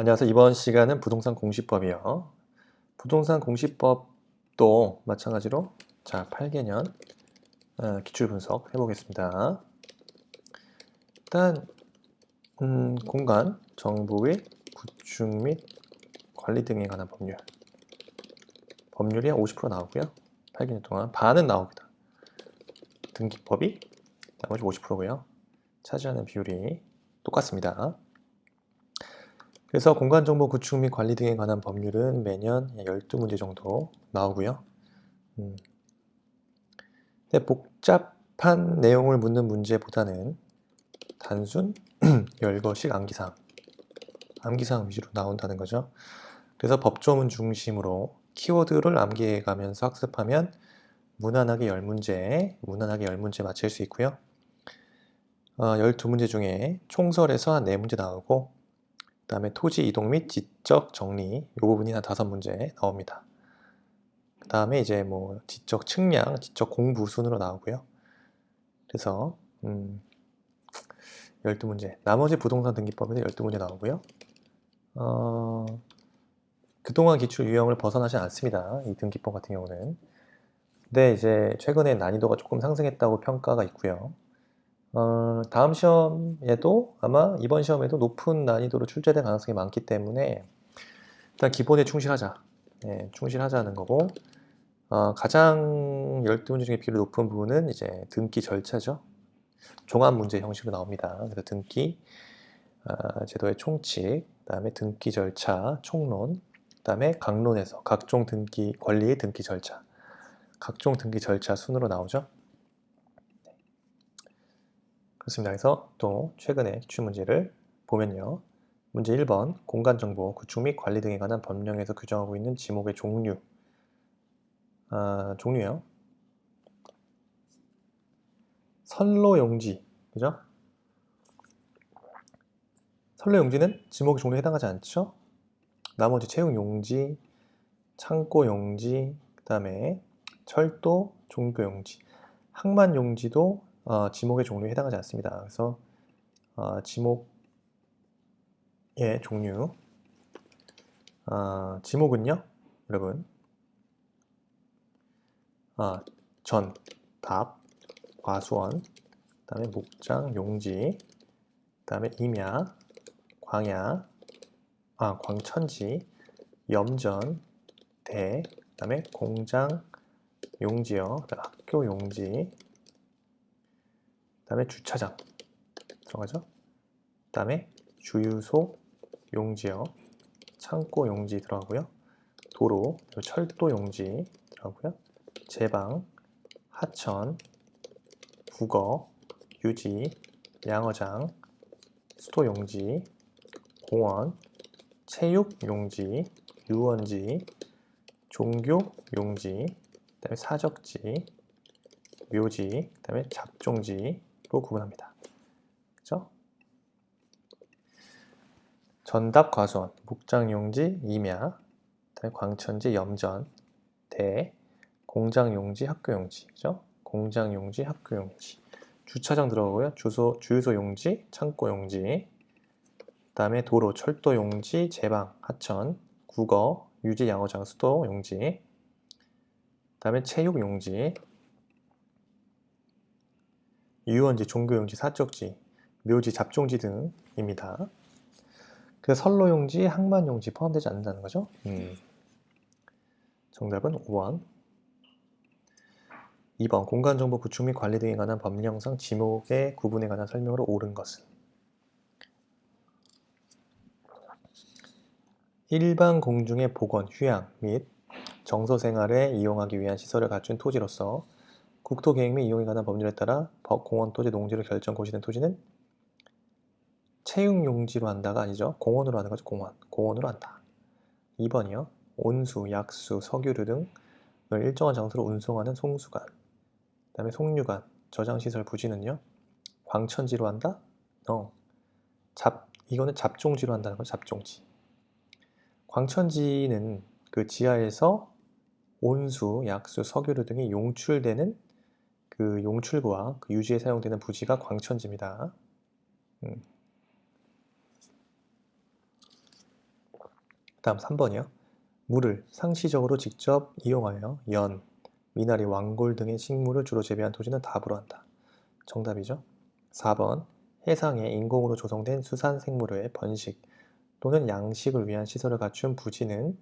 안녕하세요. 이번 시간은 부동산 공시법이요. 부동산 공시법도 마찬가지로 8개년 기출 분석 해보겠습니다. 일단 공간, 정보의 구축 및 관리 등에 관한 법률이 한 50% 나오고요. 8개년 동안 반은 나옵니다. 등기법이 나머지 50%고요. 차지하는 비율이 똑같습니다. 그래서 공간정보 구축 및 관리 등에 관한 법률은 매년 12문제 정도 나오고요. 근데 복잡한 내용을 묻는 문제보다는 단순 열거식 암기사항 위주로 나온다는 거죠. 그래서 법조문 중심으로 키워드를 암기해가면서 학습하면 무난하게 10문제 맞힐 수 있고요. 12문제 중에 총설에서 한 4문제 나오고 그 다음에 토지 이동 및 지적 정리 이 부분이 한 5문제 나옵니다. 그 다음에 이제 지적 측량, 지적 공부 순으로 나오고요. 그래서 12문제. 나머지 부동산 등기법에서 12문제 나오고요. 그동안 기출 유형을 벗어나지 않습니다. 이 등기법 같은 경우는. 근데 이제 최근에 난이도가 조금 상승했다고 평가가 있고요. 다음 시험에도 아마 이번 시험에도 높은 난이도로 출제될 가능성이 많기 때문에 일단 기본에 충실하자. 네, 충실하자는 거고 가장 12문제 중에 비율이 높은 부분은 이제 등기 절차죠. 종합 문제 형식으로 나옵니다. 그래서 등기, 제도의 총칙, 그 다음에 등기 절차, 총론, 그 다음에 강론에서 각종 등기 권리의 등기 절차, 각종 등기 절차 순으로 나오죠. 그렇습니다. 그래서 또 최근에 기출 문제를 보면요. 문제 1번 공간정보 구축 및 관리 등에 관한 법령에서 규정하고 있는 지목의 종류요. 선로용지, 그죠? 선로용지는 지목의 종류에 해당하지 않죠? 나머지 채용용지, 창고용지, 그 다음에 철도, 종교용지, 항만용지도 지목의 종류에 해당하지 않습니다. 그래서 지목의 종류, 지목은요, 여러분, 전, 답, 과수원, 그 다음에 목장, 용지, 그 다음에 임야, 광야, 광천지, 염전, 대, 그 다음에 공장, 용지요, 학교 용지, 그 다음에 주차장 들어가죠. 그 다음에 주유소 용지요, 창고 용지 들어가고요. 도로, 철도 용지 들어가고요. 제방, 하천, 국어, 유지, 양어장, 수도 용지, 공원, 체육 용지, 유원지, 종교 용지, 그다음에 사적지, 묘지, 그다음에 잡종지로 구분합니다. 그죠? 전답 과수원, 목장용지, 임야, 그다음에 광천지, 염전, 대, 공장용지, 학교용지, 그죠? 공장용지, 학교용지. 주차장 들어가고요. 주유소 용지, 창고 용지, 그다음에 도로, 철도 용지, 제방, 하천, 국어, 유지, 양어장, 수도 용지, 그다음에 체육 용지, 유원지, 종교용지, 사적지, 묘지, 잡종지 등입니다. 그래서 선로용지, 항만용지 포함되지 않는다는 거죠. 정답은 5번. 2번 공간정보 구축 및 관리 등에 관한 법령상 지목의 구분에 관한 설명으로 옳은 것은 일반 공중의 복원, 휴양 및 정서 생활에 이용하기 위한 시설을 갖춘 토지로서 국토계획 및 이용에 관한 법률에 따라 공원 토지 농지로 결정 고시된 토지는 채용용지로 한다가 아니죠. 공원으로 하는 거죠. 공원으로 한다. 2번이요. 온수, 약수, 석유류 등을 일정한 장소로 운송하는 송수관, 그 다음에 송유관, 저장시설 부지는요. 광천지로 한다? 이거는 잡종지로 한다는 거죠. 잡종지. 광천지는 그 지하에서 온수, 약수, 석유류 등이 용출되는 그 용출구와 그 유지에 사용되는 부지가 광천지입니다. 다음 3번이요. 물을 상시적으로 직접 이용하여 연, 미나리, 왕골 등의 식물을 주로 재배한 토지는 답으로 한다. 정답이죠. 4번. 해상에 인공으로 조성된 수산 생물의 번식 또는 양식을 위한 시설을 갖춘 부지는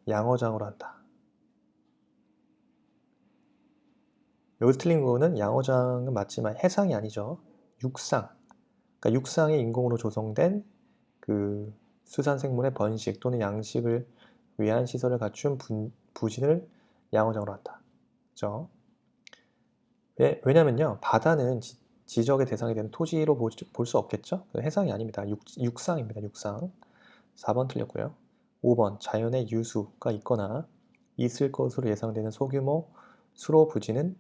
양어장으로 한다. 여기서 틀린 거는 양어장은 맞지만 해상이 아니죠. 육상. 그러니까 육상에 인공으로 조성된 그 수산 생물의 번식 또는 양식을 위한 시설을 갖춘 부지를 양어장으로 한다. 그죠? 왜냐면요. 바다는 지적의 대상이 되는 토지로 볼 수 없겠죠? 해상이 아닙니다. 육상입니다. 육상. 4번 틀렸고요. 5번 자연의 유수가 있거나 있을 것으로 예상되는 소규모 수로 부지는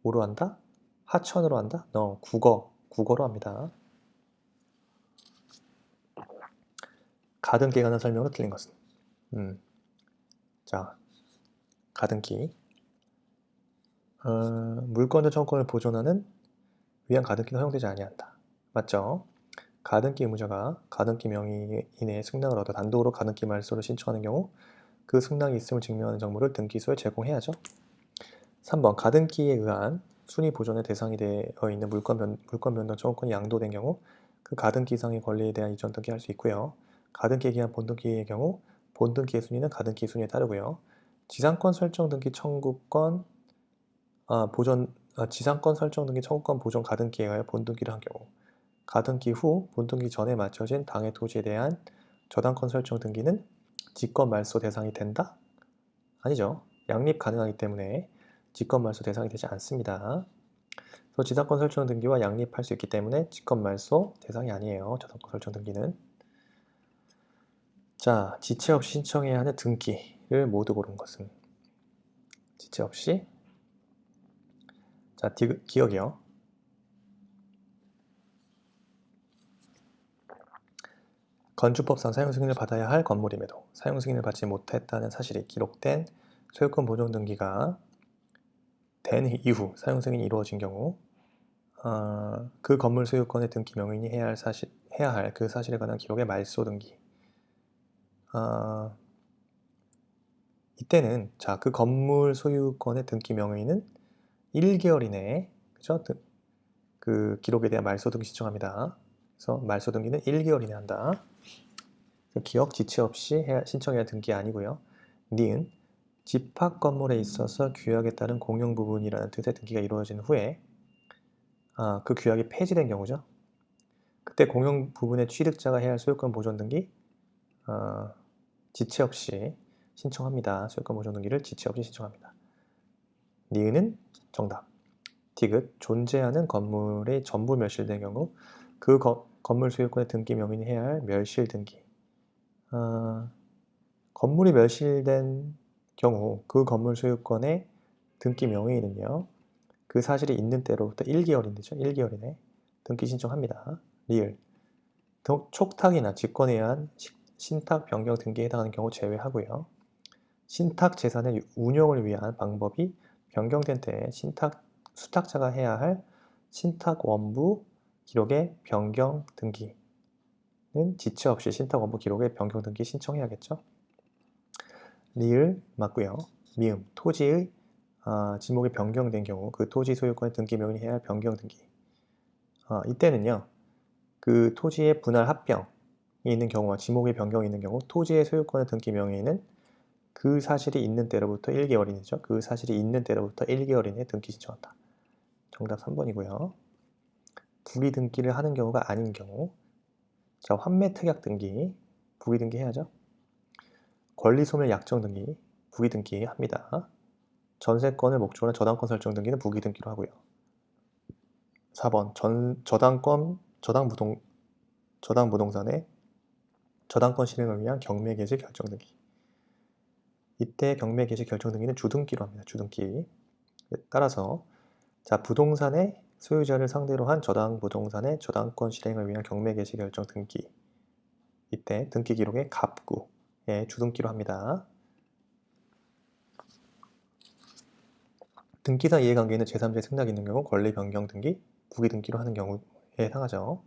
뭐로 한다? 하천으로 한다? 국어로 합니다. 가등기에 관한 설명으로 틀린 것은 자, 가등기 물권자 청구권을 보존하는 위한 가등기는 허용되지 아니한다. 맞죠? 가등기 의무자가 가등기 명의인의 승낙을 얻어 단독으로 가등기 말소를 신청하는 경우 그 승낙이 있음을 증명하는 정보를 등기소에 제공해야죠. 3번 가등기에 의한 순위 보존의 대상이 되어 있는 물권 변동 청구권이 양도된 경우 그 가등기 이상의 권리에 대한 이전 등기할 수 있고요. 가등기에 기한 본등기의 경우 본등기의 순위는 가등기 순위에 따르고요. 지상권 설정 등기 청구권 지상권 설정 등기 청구권 보존 가등기에 의하여 본등기를 한 경우 가등기 후 본등기 전에 맞춰진 당해 토지에 대한 저당권 설정 등기는 직권 말소 대상이 된다? 아니죠. 양립 가능하기 때문에 직권 말소 대상이 되지 않습니다. 그래서 지상권 설정 등기와 양립할 수 있기 때문에 직권 말소 대상이 아니에요. 저당권 설정 등기는. 자, 지체 없이 신청해야 하는 등기를 모두 고른 것은 지체 없이 자, 기억이요. 건축법상 사용승인을 받아야 할 건물임에도 사용승인을 받지 못했다는 사실이 기록된 소유권 보존 등기가 된 이후 사용승인이 이루어진 경우 그 건물 소유권의 등기 명의인이 해야 할 그 사실에 관한 기록의 말소 등기 이때는 자, 그 건물 소유권의 등기 명의인은 1개월 이내에 그죠? 그 기록에 대한 말소 등기 신청합니다. 그래서 말소 등기는 1개월 이내에 한다. 기억 지체 없이 신청해야 등기 아니고요. 니은 집합 건물에 있어서 규약에 따른 공용 부분이라는 뜻의 등기가 이루어진 후에 그 규약이 폐지된 경우죠. 그때 공용 부분의 취득자가 해야 할 소유권 보존 등기 지체 없이 신청합니다. 소유권 보존 등기를 지체 없이 신청합니다. 니은은 정답. 디귿 존재하는 건물이 전부 멸실된 경우 그 건물 소유권의 등기 명의인이 해야 할 멸실 등기 건물이 멸실된 경우 그 건물 소유권의 등기 명의인은요. 그 사실이 있는 때로부터 1개월인데죠. 1개월 이내 등기 신청합니다. 리을 촉탁이나 직권에 의한 신탁 변경 등기에 해당하는 경우 제외하고요. 신탁 재산의 운용을 위한 방법이 변경된 때에 수탁자가 해야 할 신탁 원부 기록의 변경 등기는 지체 없이 신탁 원부 기록의 변경 등기 신청해야겠죠. 리을 맞고요. 미음 토지의 지목이 변경된 경우 그 토지 소유권의 등기 명의인이 해야 할 변경 등기 이때는요. 그 토지의 분할 합병이 있는 경우와 지목의 변경이 있는 경우 토지의 소유권의 등기 명의인은 그 사실이 있는 때로부터 1개월 이내죠. 그 사실이 있는 때로부터 1개월 이내에 등기 신청한다. 정답 3번이고요. 부기 등기를 하는 경우가 아닌 경우 자, 환매 특약 등기 부기 등기 해야죠. 권리소멸 약정 등기 부기 등기 합니다. 전세권을 목적으로 한 저당권 설정 등기는 부기 등기로 하고요. 4번 저당 부동산의 저당권 실행을 위한 경매 개시 결정 등기 이때 경매 개시 결정 등기는 주등기로 합니다. 주등기 따라서 자, 부동산의 소유자를 상대로 한 저당 부동산의 저당권 실행을 위한 경매 개시 결정 등기 이때 등기 기록의 갑구에 주등기로 합니다. 등기상 이해관계는 제3자의 승낙이 있는 경우 권리 변경 등기, 부기 등기로 하는 경우에 해당하죠.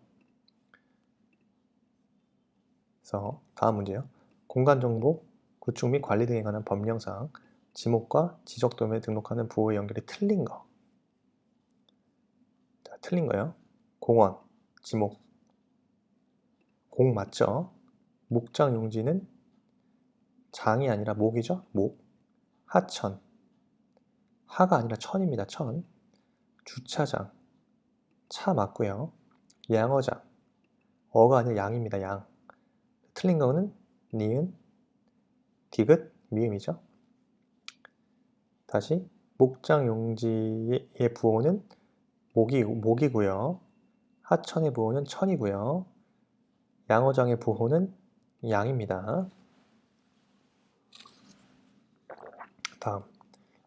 그래서 다음 문제요. 공간정보, 구축 및 관리 등에 관한 법령상 지목과 지적 도면에 등록하는 부호의 연결이 틀린 거. 자, 틀린 거예요. 공원, 지목. 공 맞죠? 목장 용지는 장이 아니라 목이죠? 목. 하천. 하가 아니라 천입니다. 천. 주차장. 차 맞고요. 양어장. 어가 아니라 양입니다. 양. 틀린 거는 니은, 디귿, 미음이죠. 다시 목장 용지의 부호는 목이고요. 하천의 부호는 천이고요. 양어장의 부호는 양입니다. 다음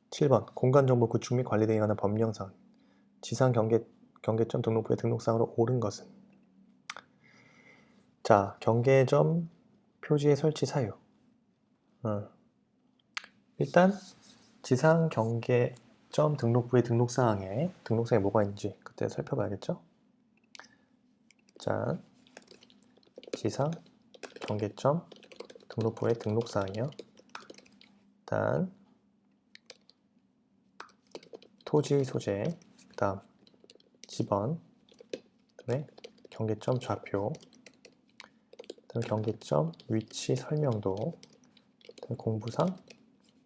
7번 공간정보 구축 및 관리 등에 관한 법령상 지상 경계점 등록부의 등록상으로 옳은 것은? 자, 경계점 표지의 설치 사유. 일단 지상 경계점 등록부의 등록사항에 뭐가 있는지 그때 살펴봐야겠죠? 자, 지상 경계점 등록부의 등록사항이요. 일단 토지 소재, 그 다음 지번, 그다음에 경계점 좌표, 그다음에 경계점 위치 설명도, 그다음에 공부상,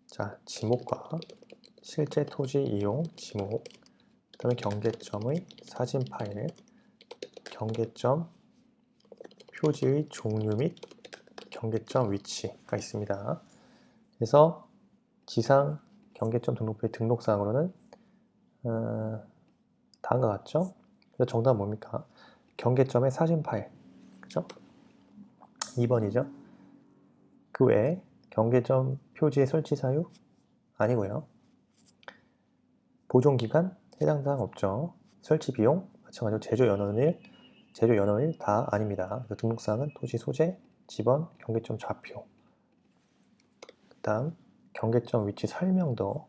자 지목과 실제 토지 이용 지목, 그다음에 경계점의 사진 파일, 경계점 표지의 종류 및 경계점 위치가 있습니다. 그래서 지상 경계점 등록부의 등록사항으로는 다음과 같죠? 그래서 정답은 뭡니까? 경계점의 사진 파일, 그죠? 2번이죠. 그 외에 경계점 표지의 설치 사유 아니고요. 보존 기간 해당 사항 없죠. 설치 비용 마찬가지로 제조 연원일 다 아닙니다. 등록사항은 토지 소재, 지번, 경계점 좌표, 그다음 경계점 위치 설명도,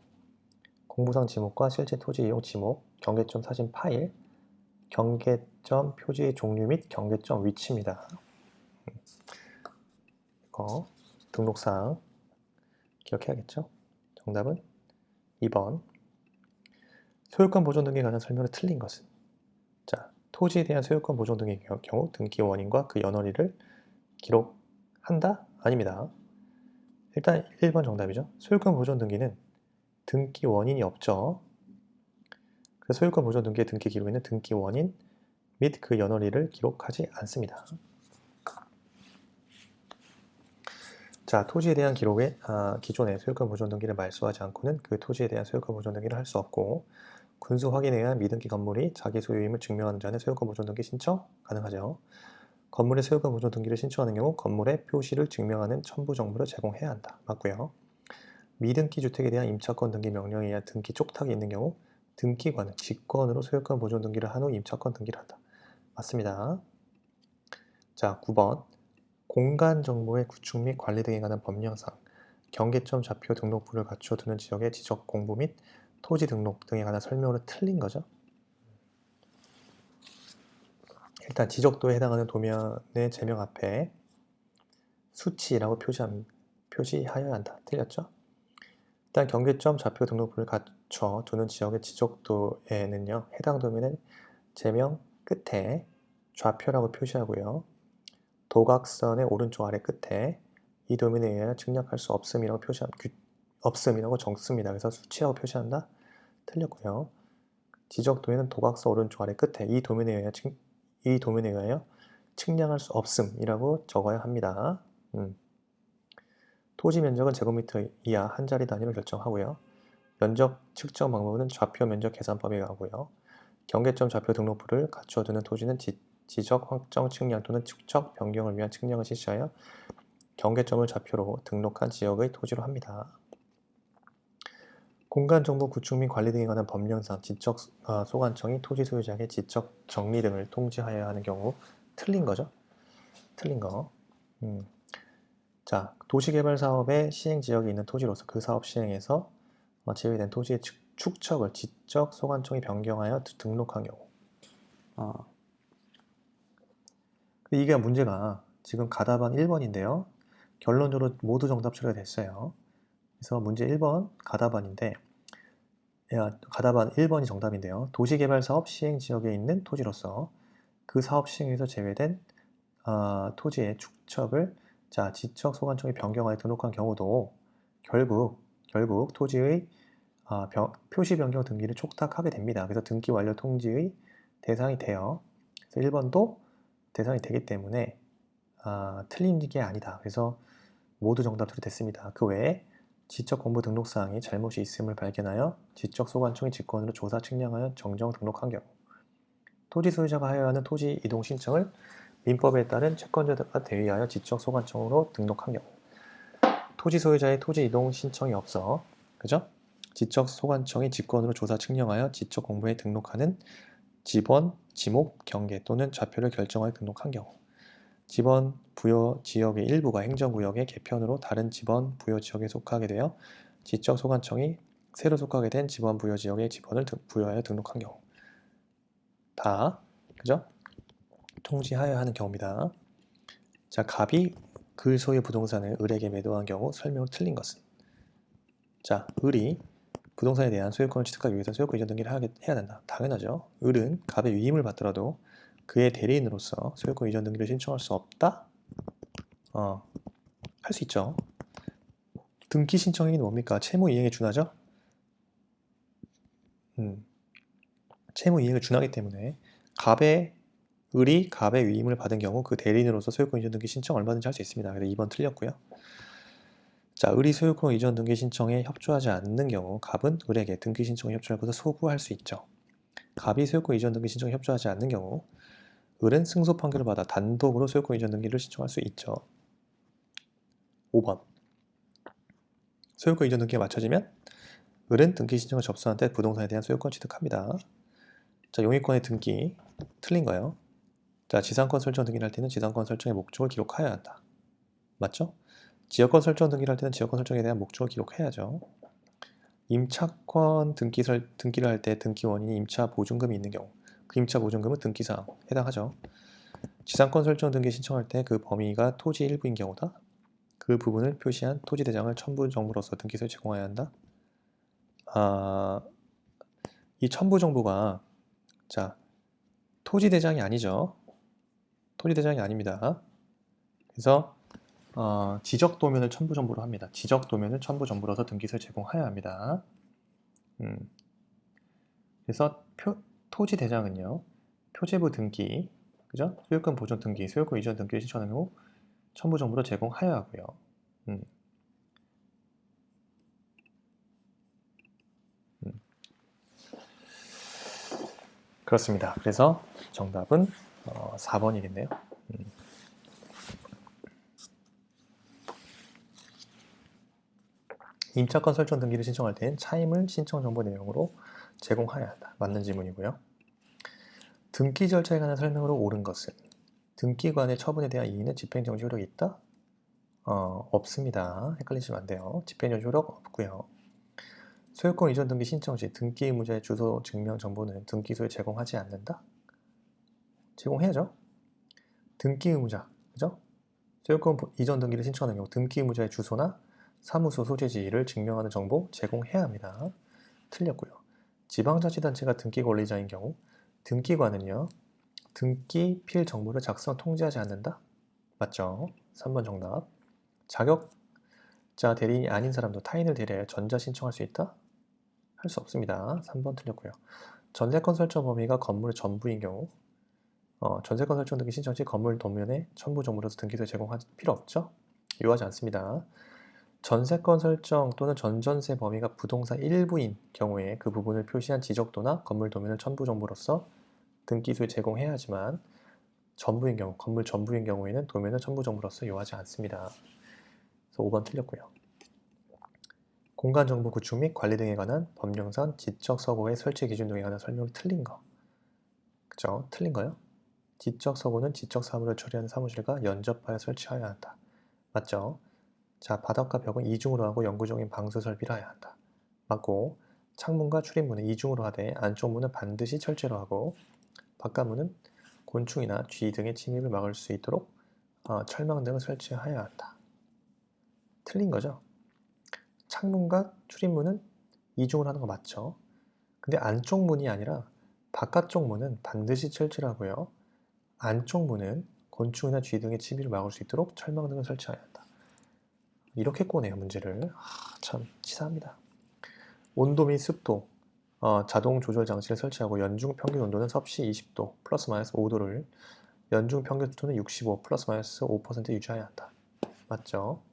공부상 지목과 실제 토지 이용 지목, 경계점 사진 파일, 경계점 표지의 종류 및 경계점 위치입니다. 이거 등록사항 기억해야겠죠? 정답은 2번. 소유권 보존 등기에 관한 설명을 틀린 것은? 자, 토지에 대한 소유권 보존 등의 경우 등기 원인과 그 연월일을 기록한다? 아닙니다. 일단 1번 정답이죠. 소유권 보존 등기는 등기 원인이 없죠. 그래서 소유권 보존 등기의 등기 기록에는 등기 원인 및 그 연월일을 기록하지 않습니다. 자, 토지에 대한 기록에 기존의 소유권 보존 등기를 말소하지 않고는 그 토지에 대한 소유권 보존 등기를 할 수 없고, 군수 확인에 의한 미등기 건물이 자기 소유임을 증명하는 자는 소유권 보존 등기 신청 가능하죠. 건물의 소유권 보존 등기를 신청하는 경우 건물의 표시를 증명하는 첨부 정보를 제공해야 한다. 맞고요. 미등기 주택에 대한 임차권 등기 명령에 의한 등기 쪽탁이 있는 경우 등기관은 직권으로 소유권 보존 등기를 한 후 임차권 등기를 한다. 맞습니다. 자, 9번 공간정보의 구축 및 관리 등에 관한 법령상 경계점 좌표 등록부를 갖춰두는 지역의 지적 공부 및 토지 등록 등에 관한 설명으로 틀린 거죠. 일단 지적도에 해당하는 도면의 제명 앞에 수치라고 표시하여야 한다. 틀렸죠? 일단 경계점 좌표 등록부를 갖춰두는 지역의 지적도에는요, 해당 도면의 제명 끝에 좌표라고 표시하고요. 도각선의 오른쪽 아래 끝에 이 도면에 의하여 측량할 수 없음이라고 없음이라고 적습니다. 그래서 수치라고 표시한다? 틀렸고요. 지적도에는 도각선 오른쪽 아래 끝에 이 도면에 의하여 측량할 수 없음이라고 적어야 합니다. 토지 면적은 제곱미터 이하 한 자리 단위로 결정하고요. 면적 측정 방법은 좌표 면적 계산법에 의하고요. 경계점 좌표 등록부를 갖춰두는 토지는 지적 확정 측량 또는 축척 변경을 위한 측량을 실시하여 경계점을 좌표로 등록한 지역의 토지로 합니다. 공간정보 구축 및 관리 등에 관한 법령상 지적 소관청이 토지 소유자에게 지적 정리 등을 통지하여야 하는 경우 틀린 거죠. 틀린 거. 자, 도시개발 사업의 시행 지역이 있는 토지로서 그 사업 시행에서 제외된 토지의 축척을 지적 소관청이 변경하여 등록한 경우. 이게 문제가 지금 가답안 1번인데요. 결론적으로 모두 정답 처리가 됐어요. 그래서 문제 1번 가답안인데 가답안 1번이 정답인데요. 도시개발사업 시행지역에 있는 토지로서 그 사업 시행에서 제외된 토지의 축척을 지적소관청에 변경하여 등록한 경우도 결국 토지의 표시 변경 등기를 촉탁하게 됩니다. 그래서 등기 완료 통지의 대상이 돼요. 그래서 1번도 대상이 되기 때문에 틀린 게 아니다. 그래서 모두 정답 처리됐습니다. 그 외에 지적공부등록사항에 잘못이 있음을 발견하여 지적소관청의 직권으로 조사 측량하여 정정 등록한 경우, 토지 소유자가 하여야 하는 토지 이동 신청을 민법에 따른 채권자가 대의하여 지적소관청으로 등록한 경우, 토지 소유자의 토지 이동 신청이 없어, 그죠? 지적소관청이 직권으로 조사 측량하여 지적공부에 등록하는 지번, 지목, 경계 또는 좌표를 결정하여 등록한 경우, 지번 부여 지역의 일부가 행정구역의 개편으로 다른 지번 부여 지역에 속하게 되어 지적소관청이 새로 속하게 된 지번 부여 지역의 지번을 부여하여 등록한 경우, 다 그죠? 통지하여야 하는 경우입니다. 자, 갑이 그 소유 부동산을 을에게 매도한 경우 설명으로 틀린 것은, 자, 을이 부동산에 대한 소유권을 취득하기 위해서 소유권 이전 등기를 해야 된다. 당연하죠. 을은 갑의 위임을 받더라도 그의 대리인으로서 소유권 이전 등기를 신청할 수 없다? 할 수 있죠. 등기 신청행위는 뭡니까? 채무 이행에 준하죠? 채무 이행을 준하기 때문에 을이 갑의 위임을 받은 경우 그 대리인으로서 소유권 이전 등기 신청 얼마든지 할 수 있습니다. 그래서 2번 틀렸고요. 자, 을이 소유권 이전 등기 신청에 협조하지 않는 경우 갑은 을에게 등기 신청에 협조할 것을 소구할 수 있죠. 갑이 소유권 이전 등기 신청에 협조하지 않는 경우 을은 승소 판결을 받아 단독으로 소유권 이전 등기를 신청할 수 있죠. 5번. 소유권 이전 등기가 맞춰지면 을은 등기 신청을 접수한 때 부동산에 대한 소유권 취득합니다. 자, 용의권의 등기 틀린 거예요. 자, 지상권 설정 등기를 할 때는 지상권 설정의 목적을 기록해야 한다. 맞죠? 지역권 설정 등기를 할 때는 지역권 설정에 대한 목적을 기록해야죠. 임차권 등기를 할 때 등기원인이 임차 보증금이 있는 경우 그 임차 보증금은 등기사항 해당하죠. 지상권 설정 등기 신청할 때 그 범위가 토지 일부인 경우다. 그 부분을 표시한 토지대장을 첨부 정보로서 등기소에 제공해야 한다. 이 첨부 정보가 토지대장이 아니죠. 토지대장이 아닙니다. 그래서 지적도면을 첨부 정보로 합니다. 지적도면을 첨부 정보로서 등기소에 제공해야 합니다. 그래서 토지대장은요, 표제부 등기, 그죠? 소유권 보존 등기, 소유권 이전 등기를 신청하는 경우 첨부 정보로 제공하여야 하고요. 그렇습니다. 그래서 정답은 4번이겠네요. 임차권 설정 등기를 신청할 때는 차임을 신청 정보 내용으로 제공하여야 한다. 맞는 질문이고요. 등기 절차에 관한 설명으로 옳은 것은, 등기관의 처분에 대한 이의는 집행정지 효력이 있다? 없습니다. 헷갈리시면 안 돼요. 집행정지 효력 없고요. 소유권 이전 등기 신청 시 등기 의무자의 주소 증명 정보는 등기소에 제공하지 않는다? 제공해야죠. 등기 의무자, 그죠? 소유권 이전 등기를 신청하는 경우 등기 의무자의 주소나 사무소 소재지를 증명하는 정보 제공해야 합니다. 틀렸고요. 지방자치단체가 등기 권리자인 경우 등기관은요, 등기 필 정보를 작성 통지하지 않는다? 맞죠? 3번 정답. 자격자 대리인이 아닌 사람도 타인을 대리하여 전자 신청할 수 있다? 할 수 없습니다. 3번 틀렸고요. 전세권 설정 범위가 건물의 전부인 경우 전세권 설정 등기 신청 시 건물 도면에 첨부 정보로서 등기소에 제공할 필요 없죠? 요하지 않습니다. 전세권 설정 또는 전전세 범위가 부동산 일부인 경우에 그 부분을 표시한 지적도나 건물 도면을 첨부 정보로서 등기소에 제공해야 하지만 전부인 경우, 건물 전부인 경우에는 도면을 첨부 정보로서 요하지 않습니다. 그래서 5번 틀렸고요. 공간정보 구축 및 관리 등에 관한 법령상 지적서고의 설치 기준 등에 관한 설명이 틀린 거. 그죠? 틀린 거요? 지적서고는 지적사무를 처리하는 사무실과 연접하여 설치하여야 한다. 맞죠? 자, 바닥과 벽은 이중으로 하고 영구적인 방수 설비를 해야 한다. 맞고, 창문과 출입문은 이중으로 하되 안쪽 문은 반드시 철제로 하고 바깥문은 곤충이나 쥐 등의 침입을 막을 수 있도록 철망 등을 설치하여야 한다. 틀린 거죠. 창문과 출입문은 이중을 하는 거 맞죠? 근데 안쪽 문이 아니라 바깥쪽 문은 반드시 철치라고요. 안쪽 문은 곤충이나 쥐 등의 침입을 막을 수 있도록 철망 등을 설치해야 한다. 이렇게 꼬네요, 문제를. 참 치사합니다. 온도 및 습도, 자동 조절 장치를 설치하고 연중 평균 온도는 섭씨 20도 플러스 마이너스 5도를, 연중 평균 습도는 65 플러스 마이너스 5% 유지해야 한다. 맞죠?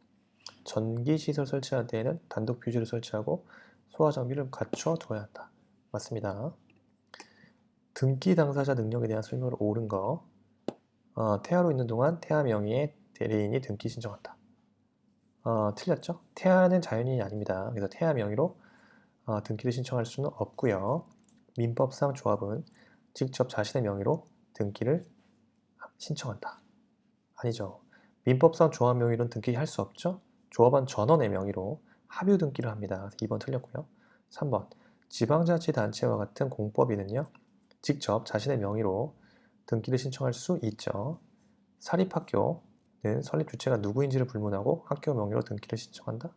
전기 시설 설치할 때에는 단독 퓨즈를 설치하고 소화 장비를 갖춰 둬야 한다. 맞습니다. 등기 당사자 능력에 대한 설명으로 옳은 거. 태아로 있는 동안 태아 명의의 대리인이 등기 신청한다. 틀렸죠? 태아는 자연인이 아닙니다. 그래서 태아 명의로 등기를 신청할 수는 없고요. 민법상 조합은 직접 자신의 명의로 등기를 신청한다. 아니죠. 민법상 조합 명의로는 등기할 수 없죠. 조합원 전원의 명의로 합유 등기를 합니다. 2번 틀렸고요. 3번 지방자치단체와 같은 공법인은요, 직접 자신의 명의로 등기를 신청할 수 있죠. 사립학교는 설립 주체가 누구인지를 불문하고 학교 명의로 등기를 신청한다.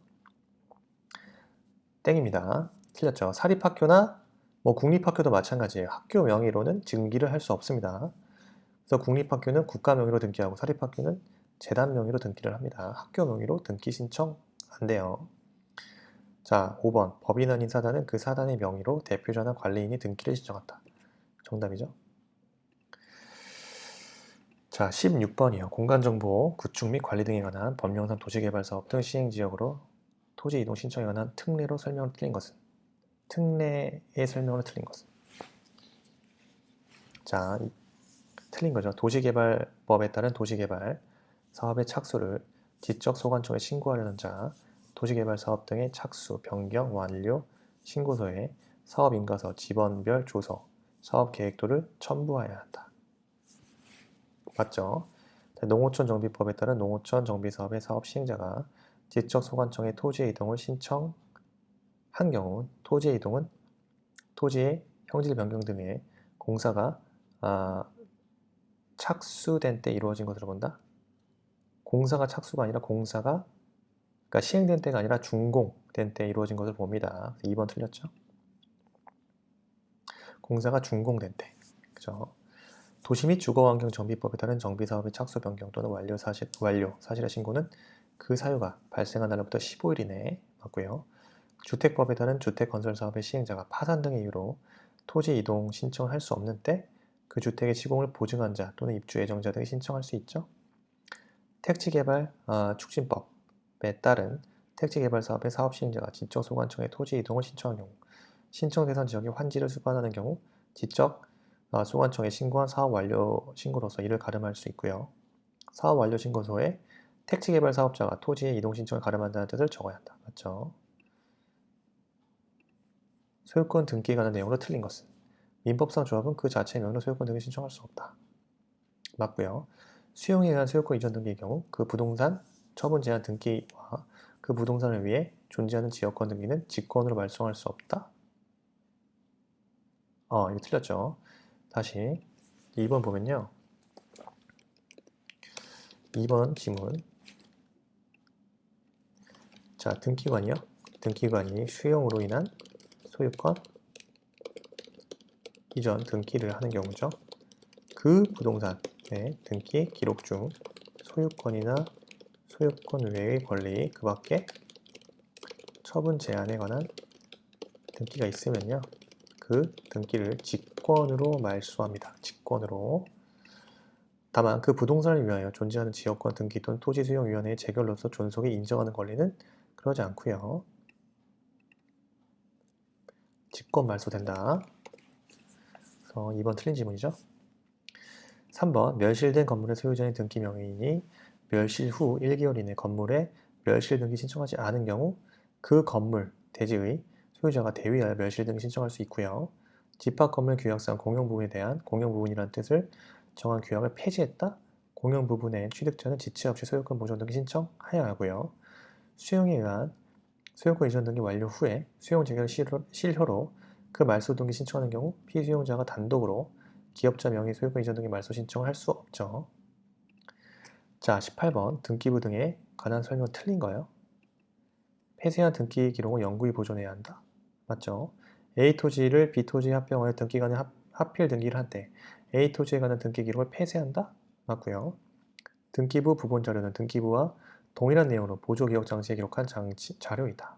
땡입니다. 틀렸죠. 사립학교나 국립학교도 마찬가지예요. 학교 명의로는 등기를 할 수 없습니다. 그래서 국립학교는 국가 명의로 등기하고 사립학교는 재단 명의로 등기를 합니다. 학교 명의로 등기 신청 안 돼요. 자, 5번 법인 아닌 사단은 그 사단의 명의로 대표자나 관리인이 등기를 신청한다. 정답이죠. 자, 16번이요. 공간정보 구축 및 관리 등에 관한 법령상 도시개발사업 등 시행지역으로 토지 이동 신청에 관한 특례로 설명을 틀린 것은? 특례의 설명으로 틀린 것은? 자, 틀린 거죠. 도시개발법에 따른 도시개발 사업의 착수를 지적소관청에 신고하려는 자, 도시개발사업 등의 착수, 변경, 완료, 신고서에 사업인가서, 지번별 조서, 사업계획도를 첨부해야 한다. 맞죠? 농어촌 정비법에 따른 농어촌 정비사업의 사업 시행자가 지적소관청에 토지의 이동을 신청한 경우 토지의 이동은 토지의 형질 변경 등의 공사가 착수된 때 이루어진 것으로 본다. 공사가 착수가 아니라 그러니까 시행된 때가 아니라 준공된 때 이루어진 것을 봅니다. 2번 틀렸죠? 공사가 준공된 때. 그죠? 도시 및 주거환경 정비법에 따른 정비사업의 착수 변경 또는 완료 사실의 신고는 그 사유가 발생한 날로부터 15일 이내에 맞고요. 주택법에 따른 주택건설사업의 시행자가 파산 등의 이유로 토지 이동 신청할 수 없는 때 그 주택의 시공을 보증한 자 또는 입주 예정자 등이 신청할 수 있죠. 택지개발 촉진법에 따른 택지개발사업의 사업 시행자가 지적소관청에 토지 이동을 신청한 경우, 신청 대상 지역에 환지를 수반하는 경우 지적 소관청에 신고한 사업 완료 신고로서 이를 가름할 수 있고요. 사업 완료 신고서에 택지개발 사업자가 토지의 이동 신청을 가름한다는 뜻을 적어야 한다. 맞죠? 소유권 등기에 관한 내용으로 틀린 것은? 민법상 조합은 그 자체의 명의로 소유권 등을 신청할 수 없다. 맞고요. 수용에 의한 소유권 이전 등기의 경우 그 부동산 처분 제한 등기와 그 부동산을 위해 존재하는 지역권 등기는 직권으로 말소할 수 없다. 이거 틀렸죠. 다시 2번 보면요. 2번 지문. 자, 등기관이요. 등기관이 수용으로 인한 소유권 이전 등기를 하는 경우죠. 그 부동산의 등기 기록 중 소유권이나 소유권 외의 권리 그 밖에 처분 제한에 관한 등기가 있으면요. 그 등기를 직권으로 말소합니다. 직권으로. 다만 그 부동산을 위하여 존재하는 지역권 등기 또는 토지수용위원회의 재결로서 존속이 인정하는 권리는 그러지 않고요. 직권 말소된다. 그래서 2번 틀린 지문이죠. 3번 멸실된 건물의 소유자인 등기 명의인이 멸실 후 1개월 이내 건물에 멸실 등기 신청하지 않은 경우 그 건물 대지의 소유자가 대위하여 멸실 등기 신청할 수 있고요. 집합건물 규약상 공용부분에 대한 공용부분이라는 뜻을 정한 규약을 폐지했다. 공용부분의 취득자는 지체 없이 소유권 보존 등기 신청하여야 하고요. 수용에 의한 소유권 이전 등기 완료 후에 수용 재결 실효로 그 말소 등기 신청하는 경우 피수용자가 단독으로 기업자 명의 소유권 이전 등기 말소 신청을 할 수 없죠. 자, 18번 등기부 등에 관한 설명 틀린 거예요. 폐쇄한 등기 기록은 영구히 보존해야 한다. 맞죠? A 토지를 B 토지에 합병하여 등기관에 합필 등기를 한 때 A 토지에 관한 등기 기록을 폐쇄한다? 맞고요. 등기부 부본 자료는 등기부와 동일한 내용으로 보조기록 장치에 기록한 자료이다.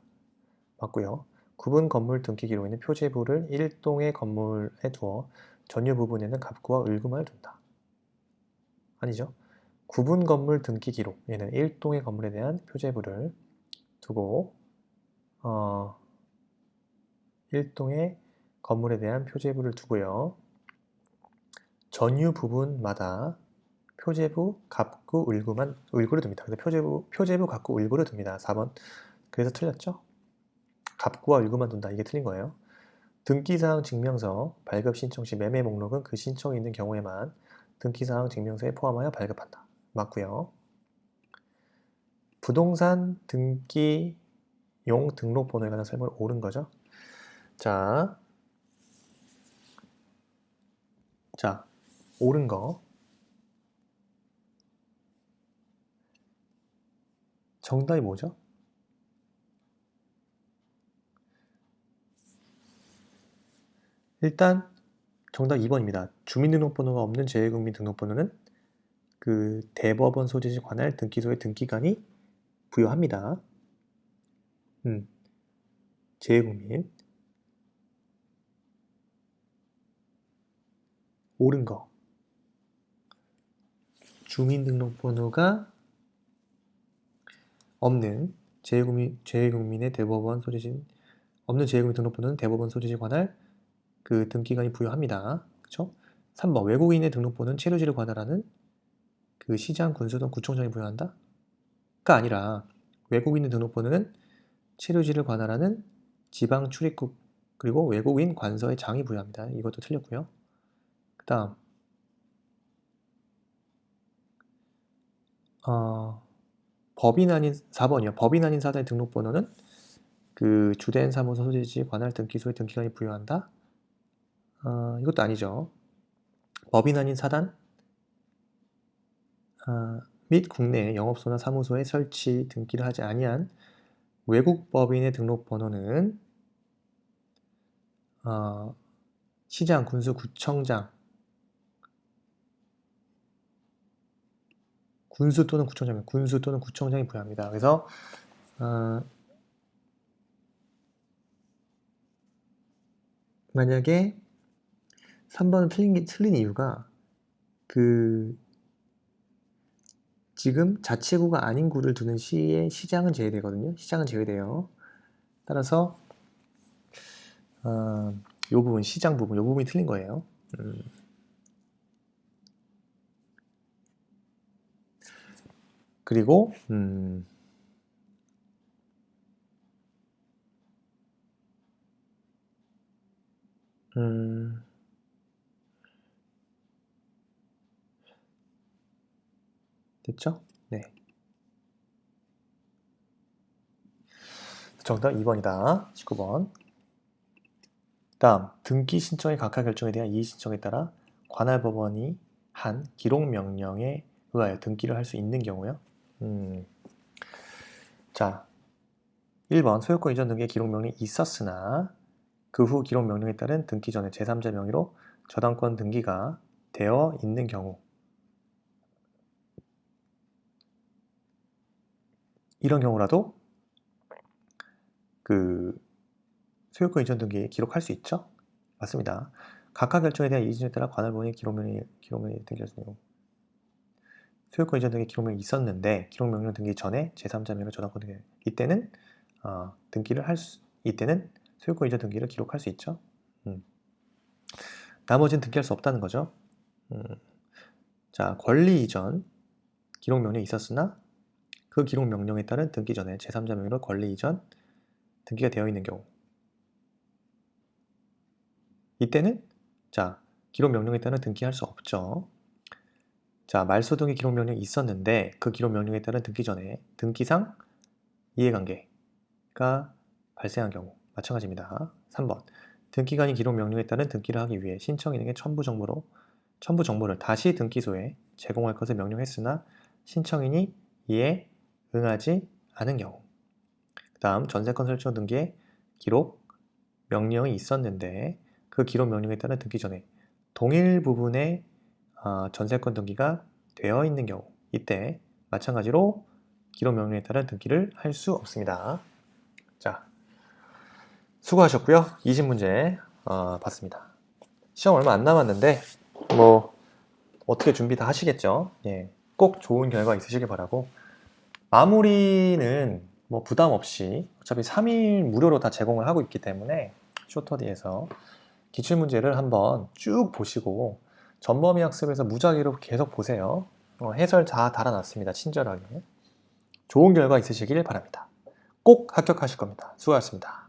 맞고요. 구분 건물 등기 기록에 있는 표제부를 일동의 건물에 두어 전유 부분에는 갑구와 을구만을 둔다. 아니죠. 구분 건물 등기 기록에는 일동의 건물에 대한 표제부를 두고 일동의 건물에 대한 표제부를 두고요. 전유 부분마다 표제부, 갑구, 을구를 둡니다. 그래서 표제부, 갑구, 을구를 둡니다. 4번. 그래서 틀렸죠? 갑구와 을구만 둔다. 이게 틀린 거예요. 등기사항 증명서 발급 신청 시 매매 목록은 그 신청이 있는 경우에만 등기사항 증명서에 포함하여 발급한다. 맞고요. 부동산 등기용 등록번호에 관한 설명을 옳은 거죠. 자, 옳은 거. 정답이 뭐죠? 일단 정답 2번입니다. 주민등록번호가 없는 재외국민 등록번호는 그 대법원 소재지 관할 등기소의 등기관이 부여합니다. 재외국민. 옳은 거. 주민등록번호가 없는 재외국민의 대법원 소재지 없는 재외국민 등록번호는 대법원 소재지 관할 그 등기관이 부여합니다. 그렇죠? 3번 외국인의 등록번호는 체류지를 관할하는 그 시장, 군수동, 구청장이 부여한다? 가 아니라 외국인의 등록번호는 체류지를 관할하는 지방 출입국 그리고 외국인 관서의 장이 부여합니다. 이것도 틀렸고요. 그 다음 법인 아닌 4번이요. 법인 아닌 사단의 등록번호는 그 주된 사무소 소재지 관할 등기소의 등기관이 부여한다? 이것도 아니죠. 법인 아닌 사단 및 국내 영업소나 사무소에 설치 등기를 하지 아니한 외국 법인의 등록번호는 시장, 군수, 구청장 군수 또는 구청장이 부여합니다. 그래서 만약에 3번은 틀린 이유가 그 지금 자치구가 아닌 구를 두는 시에 시장은 제외되거든요. 시장은 제외돼요. 따라서 요 부분, 시장 부분, 요 부분이 틀린 거예요. 그리고 됐죠? 네. 정답 2번이다. 19번. 다음, 등기 신청의 각하 결정에 대한 이의 신청에 따라 관할 법원이 한 기록 명령에 의하여 등기를 할 수 있는 경우요. 자, 1번 소유권 이전 등기의 기록 명령이 있었으나 그 후 기록 명령에 따른 등기 전에 제3자 명의로 저당권 등기가 되어 있는 경우, 이런 경우라도 그 소유권 이전 등기에 기록할 수 있죠? 맞습니다. 각하 결정에 대한 이의 신청에 따라 관할 법원이 기록 명령에 등기할 수 있는 경우, 소유권 이전 등기 기록 명령이 있었는데 기록 명령 등기 전에 제3자 명의로 저당권 등기, 이때는 이때는 소유권 이전 등기를 기록할 수 있죠. 나머지는 등기할 수 없다는 거죠. 자, 권리 이전 기록 명령이 있었으나 그 기록 명령에 따른 등기 전에 제3자 명의로 권리 이전 등기가 되어 있는 경우, 이때는 자, 기록 명령에 따른 등기할 수 없죠. 자, 말소 등기 기록 명령이 있었는데 그 기록 명령에 따른 등기 전에 등기상 이해관계가 발생한 경우 마찬가지입니다. 3번 등기관이 기록 명령에 따른 등기를 하기 위해 신청인에게 첨부 정보를 다시 등기소에 제공할 것을 명령했으나 신청인이 이에 응하지 않은 경우. 그 다음 전세권 설정 등기에 기록 명령이 있었는데 그 기록 명령에 따른 등기 전에 동일 부분에 전세권 등기가 되어 있는 경우, 이때 마찬가지로 기록 명령에 따른 등기를 할 수 없습니다. 자, 수고하셨고요. 20문제 봤습니다. 시험 얼마 안 남았는데 뭐 어떻게 준비 다 하시겠죠? 예, 꼭 좋은 결과 있으시길 바라고, 마무리는 뭐 부담 없이 어차피 3일 무료로 다 제공을 하고 있기 때문에 쇼터디에서 기출문제를 한번 쭉 보시고 전범위 학습에서 무작위로 계속 보세요. 해설 다 달아놨습니다. 친절하게. 좋은 결과 있으시길 바랍니다. 꼭 합격하실 겁니다. 수고하셨습니다.